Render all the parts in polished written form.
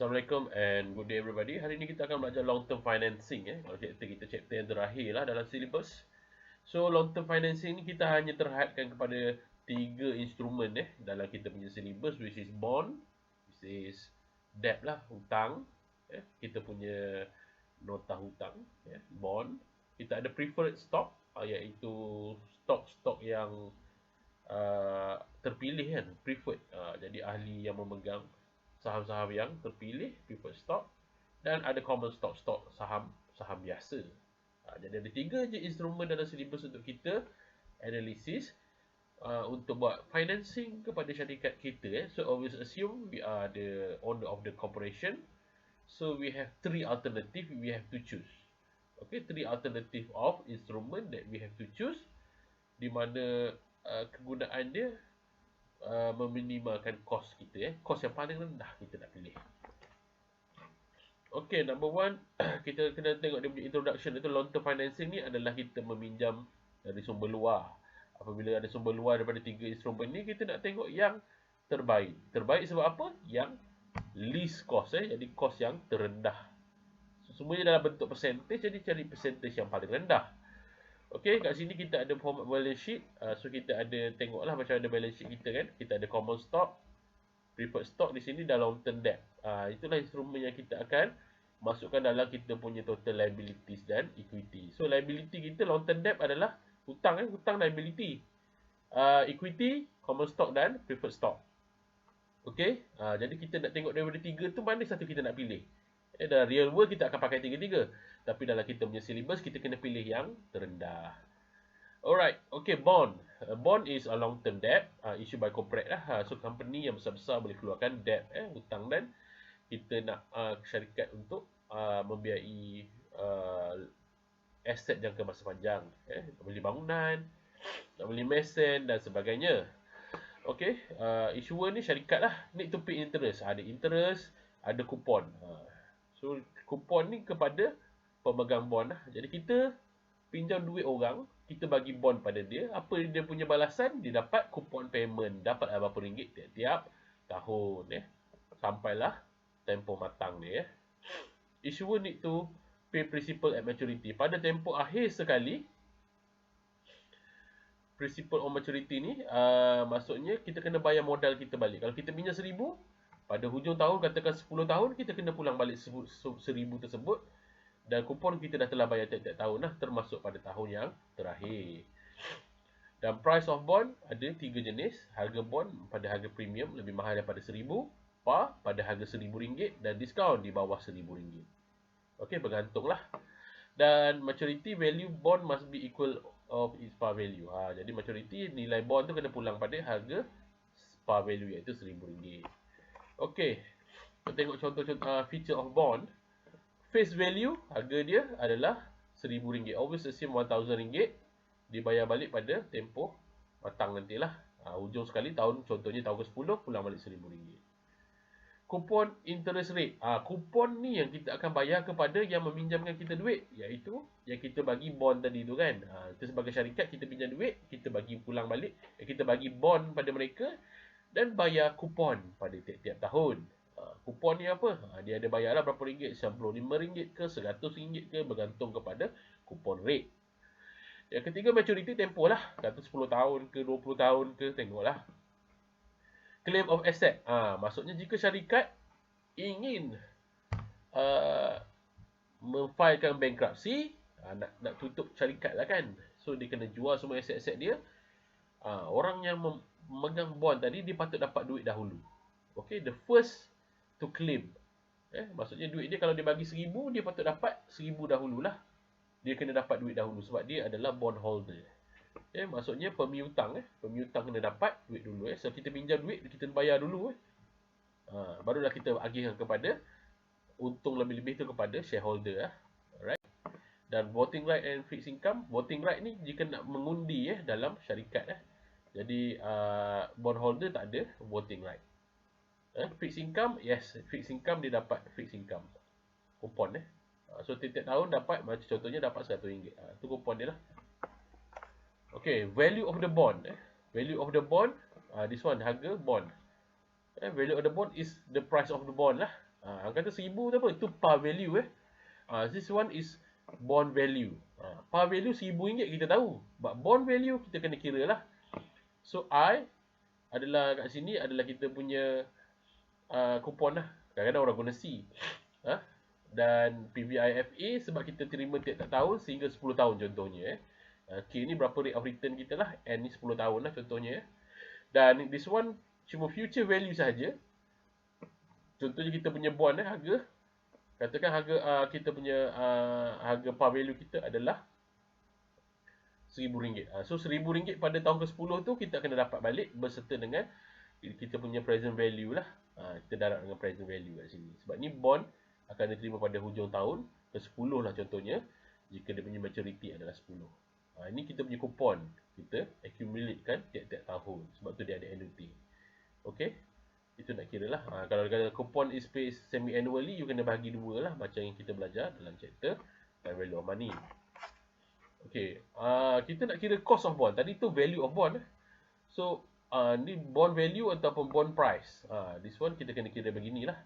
Assalamualaikum and good day everybody. Hari ini kita akan belajar long term financing Kalau kita chapter yang terakhir lah dalam syllabus. So long term financing ni kita hanya terhadkan kepada 3 instrumen dalam kita punya syllabus, which is bond, which is debt lah, hutang. Kita punya nota hutang, bond. Kita ada preferred stock, iaitu stok-stok yang terpilih kan, preferred. Jadi ahli yang memegang saham-saham yang terpilih, preferred stock, dan ada common stock, stok saham biasa. Jadi ada 3 je instrumen dalam syllabus untuk kita analisis untuk buat financing kepada syarikat kita. So always assume we are the owner of the corporation. So we have 3 alternative we have to choose. Okay, 3 alternative of instrument that we have to choose, di mana kegunaan dia meminimalkan kos kita, kos yang paling rendah kita nak pilih. Okay, number one, kita kena tengok dia punya introduction. Itu long term financing ni adalah kita meminjam dari sumber luar. Apabila ada sumber luar daripada 3 instrumen ni, kita nak tengok yang terbaik. Terbaik sebab apa? Yang least cost, jadi kos yang terendah. So, semuanya dalam bentuk percentage, jadi cari percentage yang paling rendah. Okay, kat sini kita ada format balance sheet. So kita ada tengoklah macam ada balance sheet kita kan. Kita ada common stock, preferred stock di sini dan long term debt. Itulah instrumen yang kita akan masukkan dalam kita punya total liabilities dan equity. So liability kita, long term debt adalah hutang hutang liability. Equity, common stock dan preferred stock. Okay, jadi kita nak tengok daripada 3 tu mana satu kita nak pilih. Dalam real world kita akan pakai 3-3. Tapi dalam kita punya syllabus kita kena pilih yang terendah. Alright, okay, bond. Bond is a long term debt issued by corporate lah. So company yang besar-besar boleh keluarkan debt, hutang, dan kita nak syarikat untuk membiayai aset jangka masa panjang. Nak beli bangunan, nak beli mesin dan sebagainya. Okay, issuer ni syarikat lah, need to pay interest. Ada interest, ada kupon. So kupon ni kepada pemegang bond lah. Jadi kita pinjam duit orang, kita bagi bond pada dia. Apa dia punya balasan? Dia dapat kupon payment. Dapat berapa ringgit tiap tahun. Sampailah tempoh matang dia. Issuer need to pay principal at maturity. Pada tempoh akhir sekali, principal on maturity ni, maksudnya kita kena bayar modal kita balik. Kalau kita pinjam 1,000, pada hujung tahun, katakan 10 tahun, kita kena pulang balik 1,000 tersebut. Dan kupon kita dah telah bayar tiap-tiap tahun lah, termasuk pada tahun yang terakhir. Dan price of bond ada 3 jenis. Harga bond pada harga premium lebih mahal daripada 1,000, par pada harga RM1,000, dan diskaun di bawah RM1,000. Okey, bergantunglah. Dan maturity value bond must be equal of its par value. Jadi maturity nilai bond tu kena pulang pada harga par value, iaitu RM1,000. Okey, kita tengok contoh-contoh feature of bond. Face value, harga dia adalah RM1,000. Always assume RM1,000 dibayar balik pada tempoh matang nantilah. Hujung sekali tahun, contohnya tahun ke-10, pulang balik RM1,000. Kupon interest rate. Kupon ni yang kita akan bayar kepada yang meminjamkan kita duit, iaitu yang kita bagi bond tadi tu kan. Kita sebagai syarikat, kita pinjam duit, kita bagi pulang balik, kita bagi bond pada mereka dan bayar kupon pada tiap-tiap tahun. Kupon ni apa? Dia ada bayarlah berapa ringgit, RM95 ke, RM100 ke, bergantung kepada kupon rate. Yang ketiga, maturity tempoh lah. Kata 10 tahun ke, 20 tahun ke, tengoklah. Claim of asset. Maksudnya jika syarikat ingin memfilekan bankruptcy, nak tutup syarikat lah kan. So dia kena jual semua aset-aset dia. Orang yang memegang bond tadi, dia patut dapat duit dahulu. Okay, the first to claim. Maksudnya duit dia, kalau dia bagi 1,000, dia patut dapat 1,000 dahululah. Dia kena dapat duit dahulu sebab dia adalah bond holder. Maksudnya pemiutang, pemiutang kena dapat duit dulu. So kita pinjam duit, kita bayar dulu. Barulah kita agihkan kepada untung lebih-lebih tu kepada shareholder. Alright. Dan voting right and fixed income. Voting right ni jika nak mengundi dalam syarikat. Jadi bondholder tak ada voting right. Fixed income, yes, fixed income dia dapat fixed income kupon. So tiap-tiap tahun dapat, macam contohnya dapat RM100. Itu kupon dia lah. Okay, value of the bond. Value of the bond, this one harga bond. Value of the bond is the price of the bond lah. Kata 1000 tu apa? Itu par value This one is bond value. Par value RM1000 kita tahu. But bond value kita kena kira lah. So I adalah kat sini adalah kita punya kupon lah. Kadang-kadang orang guna C. Dan PVIFA sebab kita terima tiap-tiap tahun sehingga 10 tahun contohnya. K ni berapa rate of return kita lah. N ni 10 tahun lah contohnya. Dan this one cuma future value sahaja. Contohnya kita punya bond harga. Katakan harga kita punya harga par value kita adalah RM1000. So RM1000 pada tahun ke-10 tu kita kena dapat balik berserta dengan kita punya present value lah. Kita darab dengan present value kat sini. Sebab ni bond akan diterima pada hujung tahun ke-10 lah contohnya. Jika dia punya maturity adalah 10. Ini kita punya kupon. Kita accumulate kan tiap-tiap tahun. Sebab tu dia ada annuity. Okay. Itu nak kira lah. Kalau kupon is paid semi-annually, you kena bagi dua lah. Macam yang kita belajar dalam chapter time value of money. Okay. Kita nak kira cost of bond. Tadi tu value of bond. So, ni bond value ataupun bond price. This one kita kena kira beginilah.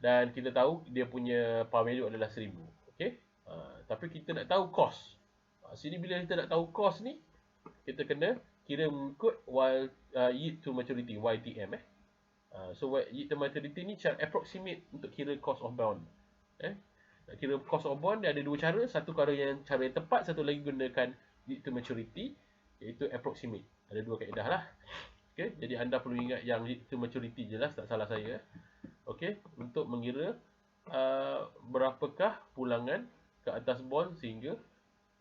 Dan kita tahu dia punya par value adalah 1000. Okay. Tapi kita nak tahu cost. Sini bila kita nak tahu cost ni, kita kena kira mengikut yield to maturity, YTM So yield to maturity ni cara approximate untuk kira cost of bond. Nak kira cost of bond dia ada dua cara. Satu cara yang tepat, satu lagi gunakan yield to maturity, iaitu approximate. Ada dua kaedah lah. Okay, jadi anda perlu ingat yang yield to maturity jelas, tak salah saya. Okay, untuk mengira berapakah pulangan ke atas bond sehingga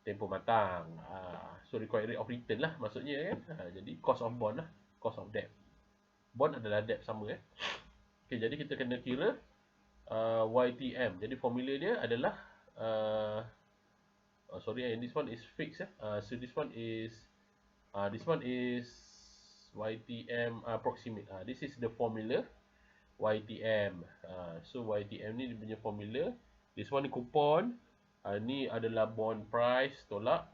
tempoh matang. So required rate of return lah maksudnya jadi cost of bond lah, cost of debt. Bond adalah debt sama Okay, jadi kita kena kira YTM. Jadi formula dia adalah this one is fixed so this one is YTM approximate. This is the formula YTM. So YTM ni dia punya formula. This one ni coupon. Ni adalah bond price tolak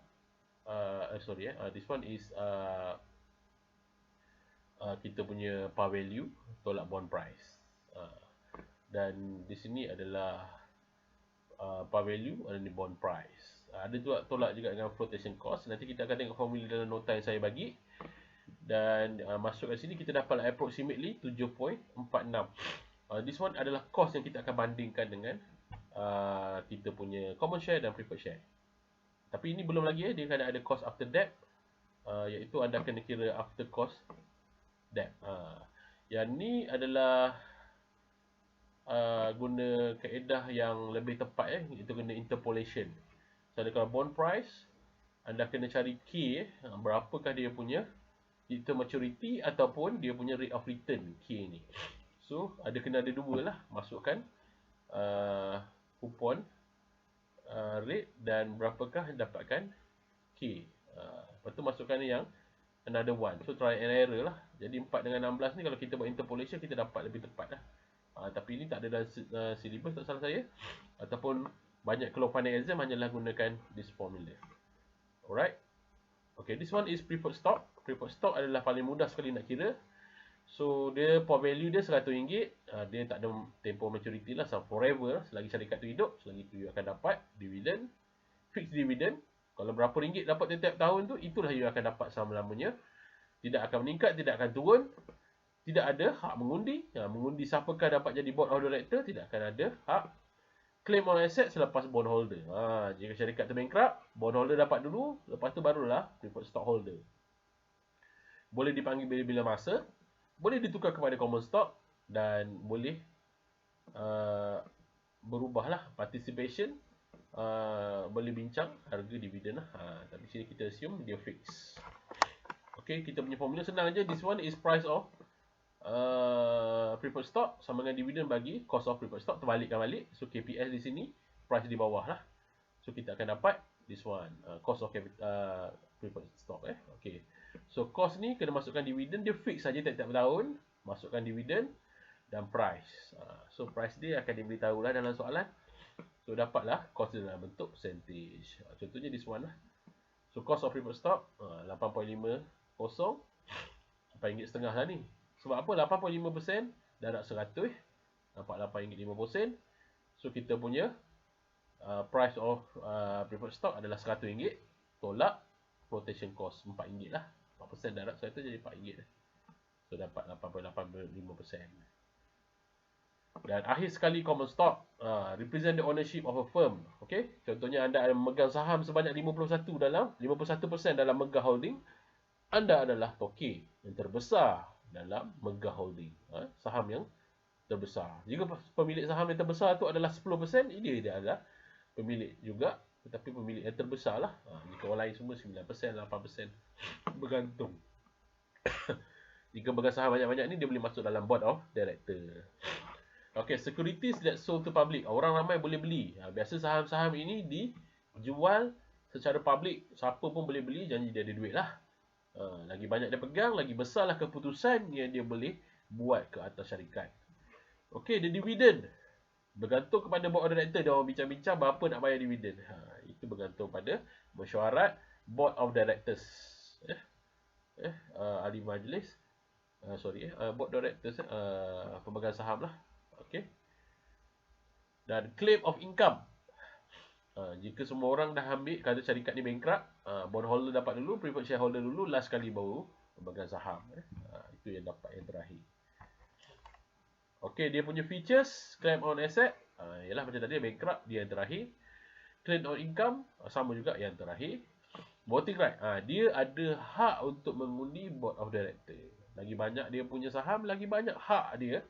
this one is kita punya par value tolak bond price. Dan di sini adalah par value dan ni bond price. Ada tolak juga dengan flotation cost. Nanti kita akan tengok formula dalam nota yang saya bagi. Dan masuk kat sini kita dapat approximately 7.46. This one adalah cost yang kita akan bandingkan dengan kita punya common share dan preferred share. Tapi ini belum lagi dia akan ada cost after debt, iaitu anda kena kira after cost debt. Yang ni adalah guna kaedah yang lebih tepat iaitu guna interpolation. So kalau bond price, anda kena cari K berapakah dia punya return maturity ataupun dia punya rate of return K ni. So kena ada dua lah, masukkan kupon rate dan berapakah dapatkan K. Lepas tu masukkan yang another one. So try and error lah. Jadi 4 dengan 16 ni kalau kita buat interpolation kita dapat lebih tepat lah. Tapi ini tak ada dalam syllabus, tak salah saya. Ataupun banyak keluar final exam hanyalah gunakan this formula. Alright. Okay, this one is preferred stock. Preferred stock adalah paling mudah sekali nak kira. So dia par value dia RM100. Dia tak ada tempoh maturity lah, so forever lah. Selagi syarikat tu hidup, selagi tu you akan dapat dividen, fixed dividend. Kalau berapa ringgit dapat tiap-tiap tahun tu, itulah you akan dapat selama-lamanya. Tidak akan meningkat, tidak akan turun. Tidak ada hak mengundi. Mengundi siapakah dapat jadi board of director, tidak akan ada hak claim on asset selepas bondholder. Jika syarikat tu bankrupt, bondholder dapat dulu, lepas tu barulah preferred stockholder. Boleh dipanggil bila-bila masa, boleh ditukar kepada common stock dan boleh berubahlah participation, boleh bincang harga dividen lah. Tapi sini kita assume dia fix. Okay, kita punya formula senang aja. This one is price of preferred stock sama dengan dividen bagi cost of preferred stock. Terbalikkan balik. So KPS di sini, price di bawah lah. So kita akan dapat this one, cost of preferred stock. Okay. So cost ni kena masukkan dividen, dia fix saja tiap-tiap tahun. Masukkan dividen dan price. So price dia akan diberitahu lah dalam soalan. So dapatlah cost dia dalam bentuk percentage. Contohnya this one lah. So cost of preferred stock 8.50, RM8.50 lah ni. Sebab apa? 8.5% darab 100 Nampak RM8.50. So kita punya price of preferred stock adalah RM100. Tolak flotation cost RM4 lah. 4% darab so itu jadi RM4 lah. So dapat 8.85%. Dan akhir sekali common stock represent the ownership of a firm. Okay? Contohnya anda ada memegang saham sebanyak 51% dalam Megah Holding. Anda adalah toke yang terbesar dalam Megah Holding. Saham yang terbesar. Jika pemilik saham yang terbesar itu adalah 10%, dia adalah pemilik juga, tetapi pemilik yang terbesar lah. Jika orang lain semua 9%, 8%. Bergantung. Jika pegang saham banyak-banyak ni, dia boleh masuk dalam board of director. Okay, securities that sold to public. Orang ramai boleh beli. Biasa saham-saham ini dijual secara public. Siapa pun boleh beli, janji dia ada duit lah. Lagi banyak dia pegang, lagi besarlah keputusan yang dia boleh buat ke atas syarikat. Okay, the dividend. Bergantung kepada board of director. Dia orang bincang-bincang berapa nak bayar dividend. Itu bergantung pada mesyuarat board of directors. Ahli majlis. Board of directors. Pemegang saham lah. Okay. Dan claim of income. Jika semua orang dah ambil, kata syarikat ni bankrupt, bondholder dapat dulu, preferred shareholder dulu, last kali baru pemegang saham. Itu yang dapat yang terakhir. Okay, dia punya features, claim on asset, ialah macam tadi bankrupt, dia yang terakhir. Claim on income, sama juga yang terakhir. Voting right, dia ada hak untuk mengundi board of director. Lagi banyak dia punya saham, lagi banyak hak dia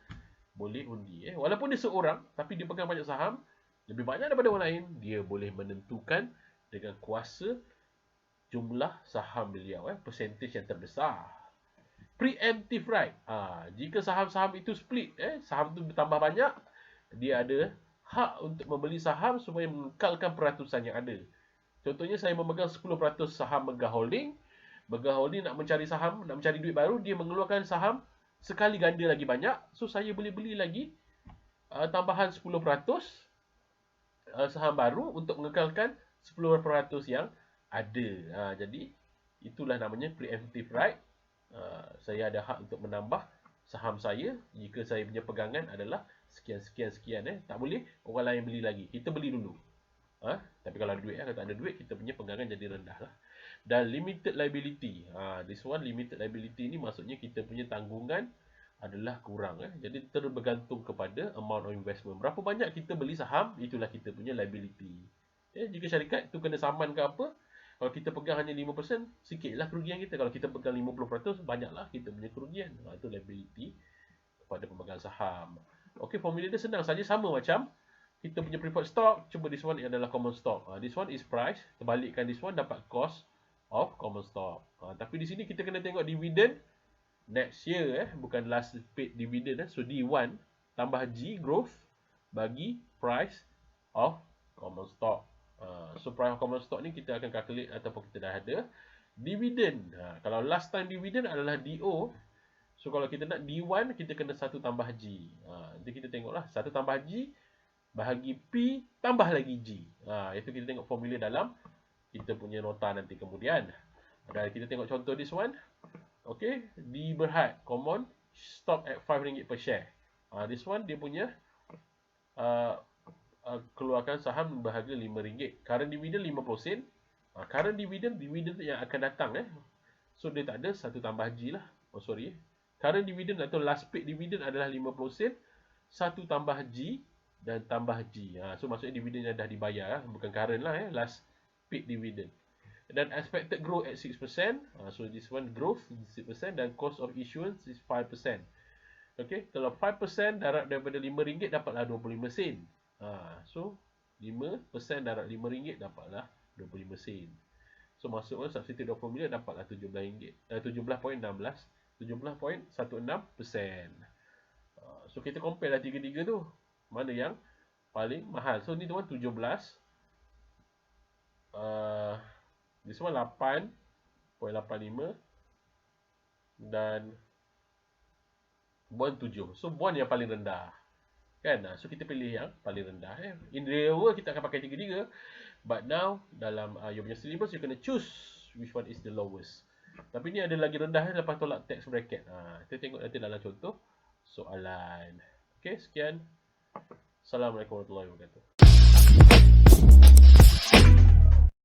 boleh undi. Walaupun dia seorang, tapi dia pegang banyak saham, lebih banyak daripada orang lain, dia boleh menentukan dengan kuasa jumlah saham beliau, percentage yang terbesar. Preemptive right. Jika saham-saham itu split, saham itu bertambah banyak, dia ada hak untuk membeli saham supaya mengekalkan peratusan yang ada. Contohnya saya memegang 10% saham Megah Holding. Megah Holding nak mencari saham, nak mencari duit baru, dia mengeluarkan saham sekali ganda lagi banyak. So saya boleh beli lagi tambahan 10% saham baru untuk mengekalkan 10% yang ada. Jadi itulah namanya preemptive right. Saya ada hak untuk menambah saham saya jika saya punya pegangan adalah sekian. Tak boleh orang lain beli lagi. Kita beli dulu. Tapi kalau ada duit, kalau tak ada duit, kita punya pegangan jadi rendah lah. Dan limited liability. This one limited liability ni maksudnya kita punya tanggungan adalah kurang. Jadi terbergantung kepada amount of investment. Berapa banyak kita beli saham, itulah kita punya liability. Jika syarikat tu kena saman ke apa, kalau kita pegang hanya 5%, sikitlah kerugian kita. Kalau kita pegang 50%, banyaklah kita punya kerugian. Itu liability kepada pemegang saham. Okey, formula dia senang saja, sama macam kita punya preferred stock. Cuba this one adalah common stock. This one is price. Terbalikkan this one dapat cost of common stock. Tapi di sini kita kena tengok dividend next year, bukan last paid dividend. So D1 tambah G growth bagi price of common stock. So price of common stock ni kita akan calculate ataupun kita dah ada. Dividend, kalau last time dividend adalah DO. So kalau kita nak D1, kita kena 1 tambah G. Nanti kita tengoklah 1 tambah G bahagi P tambah lagi G. Itu kita tengok formula dalam kita punya nota nanti kemudian. Dan kita tengok contoh this one. Okay, di Berhad common stop at RM5 per share. This one dia punya keluarkan saham berharga RM5. Current dividend 50 sen. Current dividend yang akan datang. So dia tak ada 1 tambah G lah. Current dividend atau last paid dividend adalah 50 sen. 1 tambah G dan tambah G. So maksudnya dividend yang dah dibayar, bukan current lah, last paid dividend. Dan expected growth at 6%. So this one growth 6% dan cost of issuance is 5%. Okay, kalau 5% darab daripada RM5 dapatlah 25 sen. So 5% darab RM5 dapatlah 25 sen. So masukkan substitute 20 dapatlah RM17. 17.16%. So kita compare lah tiga-tiga tu. Mana yang paling mahal? So ni tuan 17. This one 8.85 dan bond 7. So bond yang paling rendah. Kan? So kita pilih yang paling rendah. In real world kita akan pakai tiga-tiga. But now dalam you punya syllabus you kena choose which one is the lowest. Tapi ni ada lagi rendah lepas tolak tax bracket. Kita tengok nanti dalam contoh soalan. Okey, sekian. Assalamualaikum warahmatullahi wabarakatuh.